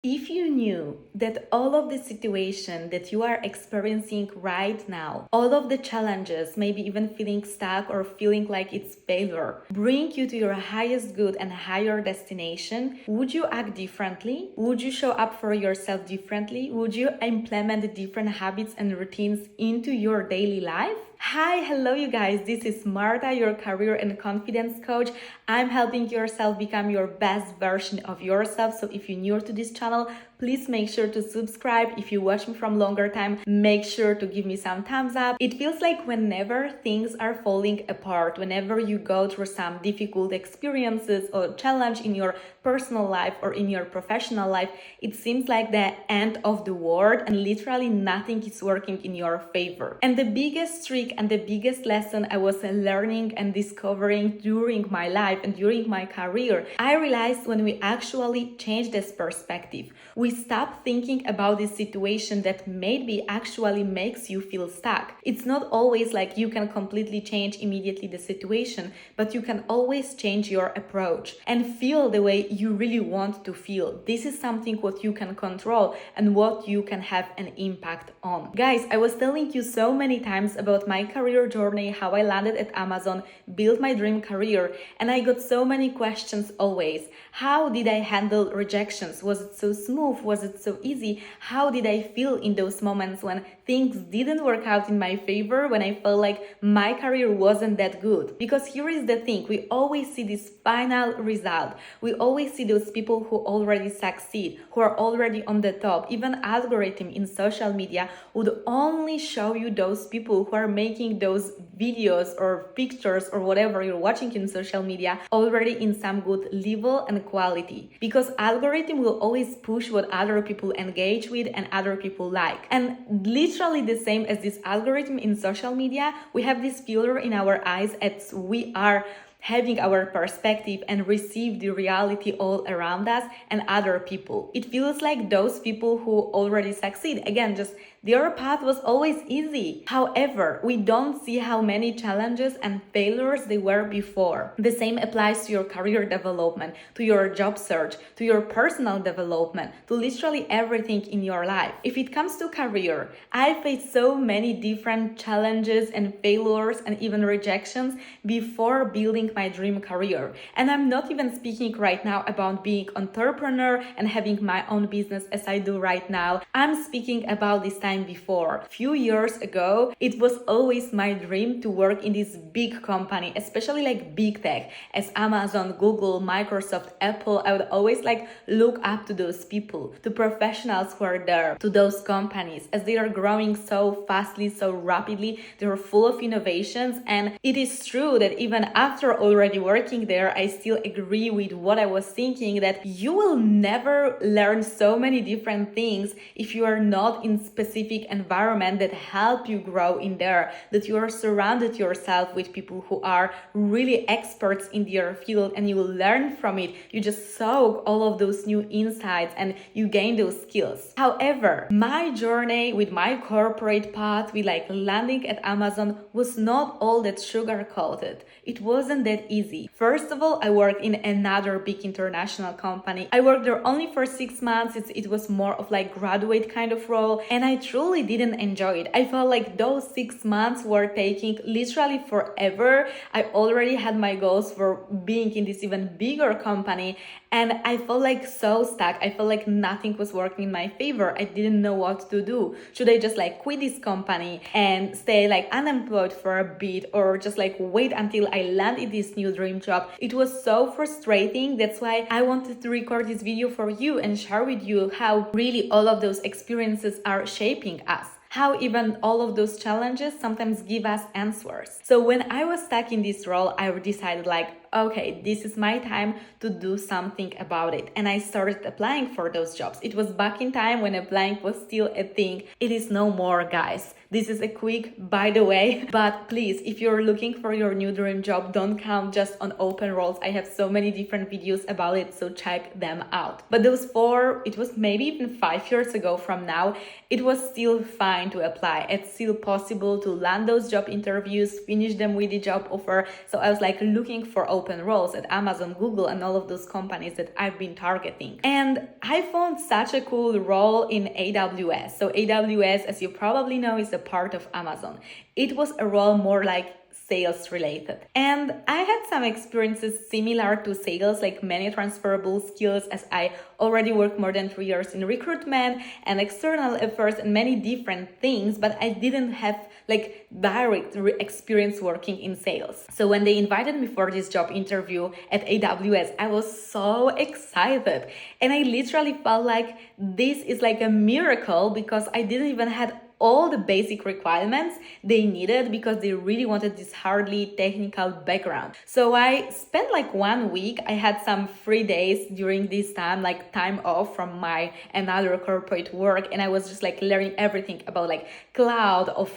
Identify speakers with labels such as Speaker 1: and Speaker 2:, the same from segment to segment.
Speaker 1: If you knew that all of the situation that you are experiencing right now, all of the challenges, maybe even feeling stuck or feeling like it's failure, bring you to your highest good and higher destination, would you act differently? Would you show up for yourself differently? Would you implement different habits and routines into your daily life? Hi, hello you guys. This is Marta, your career and confidence coach. I'm helping yourself become your best version of yourself. So if you're new to this channel, please make sure to subscribe. If you watch me from longer time, make sure to give me some thumbs up. It feels like whenever things are falling apart, whenever you go through some difficult experiences or challenge in your personal life or in your professional life, it seems like the end of the world and literally nothing is working in your favor. And the biggest trick and the biggest lesson I was learning and discovering during my life and during my career, I realized when we actually change this perspective, we stop thinking about this situation that maybe actually makes you feel stuck. It's not always like you can completely change immediately the situation, but you can always change your approach and feel the way you really want to feel. This is something what you can control and what you can have an impact on. Guys, I was telling you so many times about my career journey, how I landed at Amazon, built my dream career, and I got so many questions always. How did I handle rejections? Was it so smooth? Was it so easy? How did I feel in those moments when things didn't work out in my favor, when I felt like my career wasn't that good? Because here is the thing, we always see this final result. We always see those people who already succeed, who are already on the top. Even algorithm in social media would only show you those people who are making those videos or pictures or whatever you're watching in social media already in some good level and quality, because algorithm will always push what other people engage with and other people like. And literally the same as this algorithm in social media, we have this filter in our eyes as we are having our perspective and receive the reality all around us and other people. It feels like those people who already succeed, again, just their path was always easy. However, we don't see how many challenges and failures they were before. The same applies to your career development, to your job search, to your personal development, to literally everything in your life. If it comes to career, I faced so many different challenges and failures and even rejections before building my dream career. And I'm not even speaking right now about being an entrepreneur and having my own business as I do right now. I'm speaking about this time before. Few years ago, it was always my dream to work in this big company, especially like big tech, as Amazon, Google, Microsoft, Apple. I would always look up to those people, to professionals who are there, to those companies, as they are growing so fastly, so rapidly. They're full of innovations. And it is true that even after already working there, I still agree with what I was thinking, that you will never learn so many different things if you are not in specific environment that help you grow in there, that you are surrounded yourself with people who are really experts in their field and you will learn from it. You just soak all of those new insights and you gain those skills. However, my journey with my corporate path, with landing at Amazon, was not all that sugar coated. It wasn't that easy. First of all, I worked in another big international company. I worked there only for 6 months. It was more of graduate kind of role, and I truly didn't enjoy it. I felt like those 6 months were taking literally forever. I already had my goals for being in this even bigger company, and I felt so stuck. I felt like nothing was working in my favor. I didn't know what to do. Should I just quit this company and stay unemployed for a bit, or just wait until I land in this new dream job? It was so frustrating. That's why I wanted to record this video for you and share with you how really all of those experiences are shaping us. How even all of those challenges sometimes give us answers. So when I was stuck in this role, I decided okay, this is my time to do something about it. And I started applying for those jobs. It was back in time when applying was still a thing. It is no more, guys. This is a quick by the way, but please, if you're looking for your new dream job, don't count just on open roles. I have so many different videos about it, so check them out. But those 4, it was maybe even 5 years ago from now, it was still fine to apply. It's still possible to land those job interviews, finish them with the job offer. So I was looking for a open roles at Amazon, Google, and all of those companies that I've been targeting. And I found such a cool role in AWS. So AWS, as you probably know, is a part of Amazon. It was a role more like sales related. And I had some experiences similar to sales, like many transferable skills, as I already worked more than 3 years in recruitment and external affairs and many different things, but I didn't have like direct experience working in sales. So when they invited me for this job interview at AWS, I was so excited. And I literally felt like this is like a miracle because I didn't even have all the basic requirements they needed because they really wanted this hardly technical background. So I spent like 1 week. I had some free days during this time, like time off from my another corporate work. And I was just like learning everything about like cloud of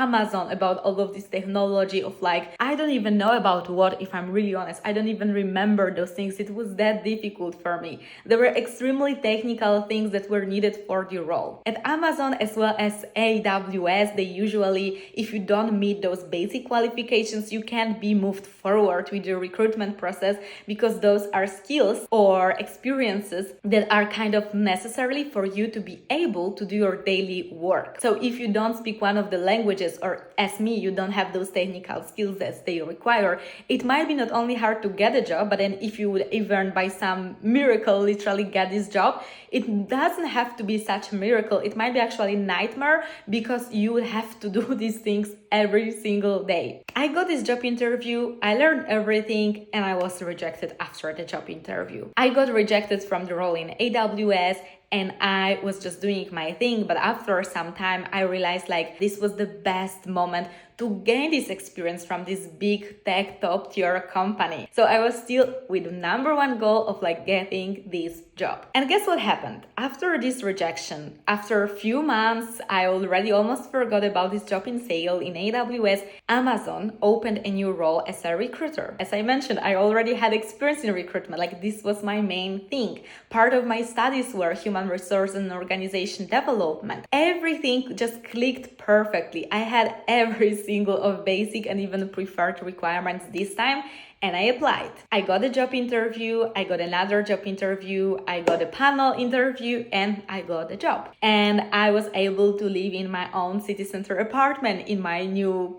Speaker 1: Amazon, about all of this technology of like, I don't even know about what, if I'm really honest, I don't even remember those things. It was that difficult for me. There were extremely technical things that were needed for the role. At Amazon as well as AWS, they usually, if you don't meet those basic qualifications, you can't be moved forward with the recruitment process because those are skills or experiences that are kind of necessary for you to be able to do your daily work. So if you don't speak one of the languages, or as me, you don't have those technical skills that they require, it might be not only hard to get a job, but then if you would even by some miracle literally get this job, it doesn't have to be such a miracle. It might be actually a nightmare because you would have to do these things every single day. I got this job interview, I learned everything, and I was rejected after the job interview. I got rejected from the role in AWS, and I was just doing my thing. But after some time, I realized like this was the best moment to gain this experience from this big tech top tier company. So I was still with the number one goal of like getting this job. And guess what happened? After this rejection, after a few months, I already almost forgot about this job in sale in AWS. Amazon opened a new role as a recruiter. As I mentioned, I already had experience in recruitment. Like this was my main thing. Part of my studies were human resource and organization development. Everything just clicked perfectly. I had every single of basic and even preferred requirements this time, and I applied. I got a job interview, I got another job interview, I got a panel interview, and I got a job. And I was able to live in my own city center apartment in my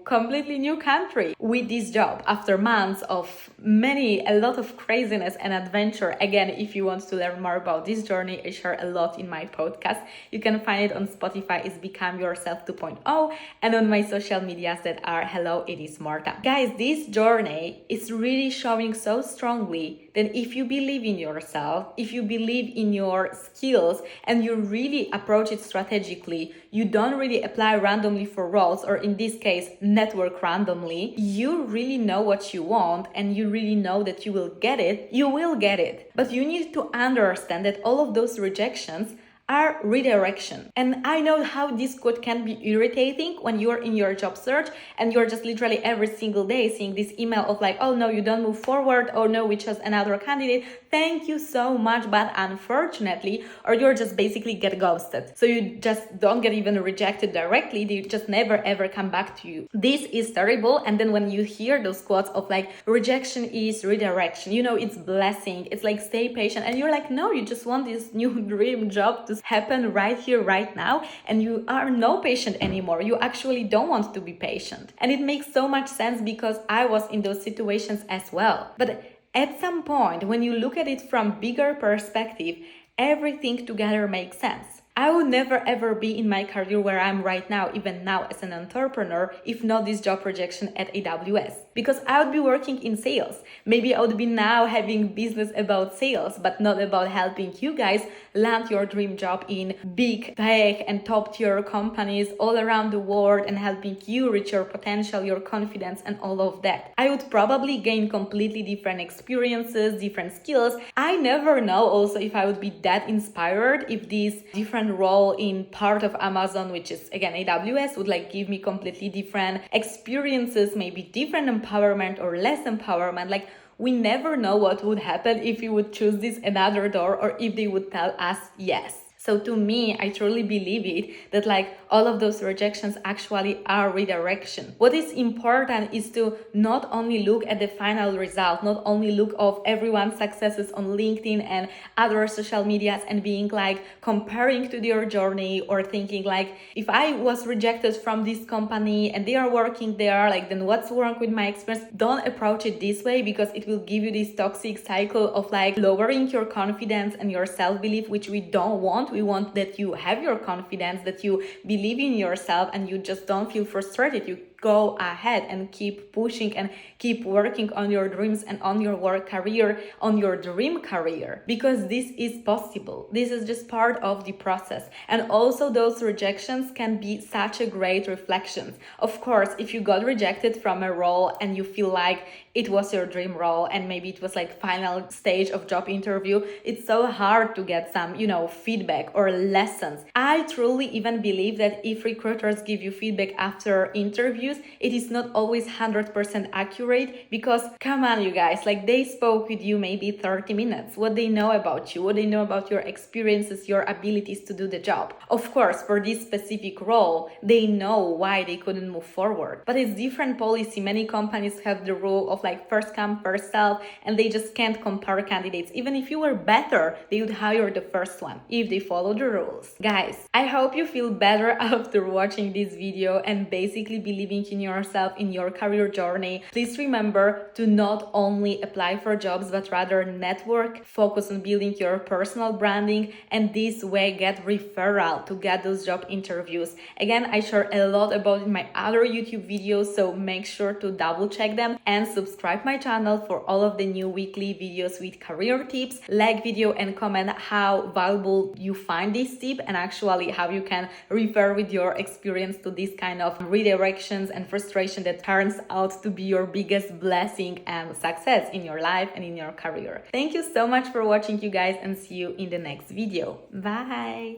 Speaker 1: completely new country with this job after months of a lot of craziness and adventure. Again, if you want to learn more about this journey, I share a lot in my podcast. You can find it on Spotify, it's Become Yourself 2.0, and on my social medias that are Hello, it is Marta. Guys, this journey is really showing so strongly that if you believe in yourself, if you believe in your skills, and you really approach it strategically, you don't really apply randomly for roles, or in this case, network randomly, you really know what you want and you really know that you will get it, you will get it. But you need to understand that all of those rejections are redirection. And I know how this code can be irritating when you're in your job search and you're just literally every single day seeing this email of like, oh no, you don't move forward, oh no, we chose another candidate, thank you so much, but unfortunately, or you're just basically get ghosted. So you just don't get even rejected directly, they just never ever come back to you. This is terrible. And then when you hear those quotes of like, rejection is redirection, you know, it's blessing, it's like stay patient, and you're like, no, you just want this new dream job to happen right here, right now, and you are no patient anymore. You actually don't want to be patient. And it makes so much sense because I was in those situations as well. But at some point, when you look at it from bigger perspective, everything together makes sense. I would never ever be in my career where I'm right now, even now as an entrepreneur, if not this job rejection at AWS. Because I would be working in sales. Maybe I would be now having business about sales, but not about helping you guys land your dream job in big tech and top tier companies all around the world and helping you reach your potential, your confidence, and all of that. I would probably gain completely different experiences, different skills. I never know also if I would be that inspired if this different role in part of Amazon, which is again AWS, would like give me completely different experiences, maybe different empowerment or less empowerment. Like we never know what would happen if we would choose this another door or if they would tell us yes. So to me, I truly believe it that like all of those rejections actually are redirection. What is important is to not only look at the final result, not only look of everyone's successes on LinkedIn and other social medias and being like comparing to their journey or thinking like, if I was rejected from this company and they are working there, like then what's wrong with my experience? Don't approach it this way, because it will give you this toxic cycle of like lowering your confidence and your self-belief, which we don't want. We want that you have your confidence, that you believe in yourself, and you just don't feel frustrated. You go ahead and keep pushing and keep working on your dreams and on your work career, on your dream career, because this is possible. This is just part of the process. And also those rejections can be such a great reflection. Of course, if you got rejected from a role and you feel like it was your dream role and maybe it was like final stage of job interview, it's so hard to get some, feedback or lessons. I truly even believe that if recruiters give you feedback after interviews, it is not always 100% accurate, because come on, you guys, like they spoke with you maybe 30 minutes, what they know about you, what they know about your experiences, your abilities to do the job. Of course, for this specific role, they know why they couldn't move forward, but it's different policy. Many companies have the rule of like first come, first serve, and they just can't compare candidates. Even if you were better, they would hire the first one if they follow the rules. Guys, I hope you feel better after watching this video and basically believing in yourself, in your career journey. Please remember to not only apply for jobs, but rather network, focus on building your personal branding, and this way get referral to get those job interviews. Again, I share a lot about it in my other YouTube videos, so make sure to double check them and subscribe my channel for all of the new weekly videos with career tips. Like video and comment how valuable you find this tip and actually how you can refer with your experience to this kind of redirections and frustration that turns out to be your biggest blessing and success in your life and in your career. Thank you so much for watching, you guys, and see you in the next video. Bye.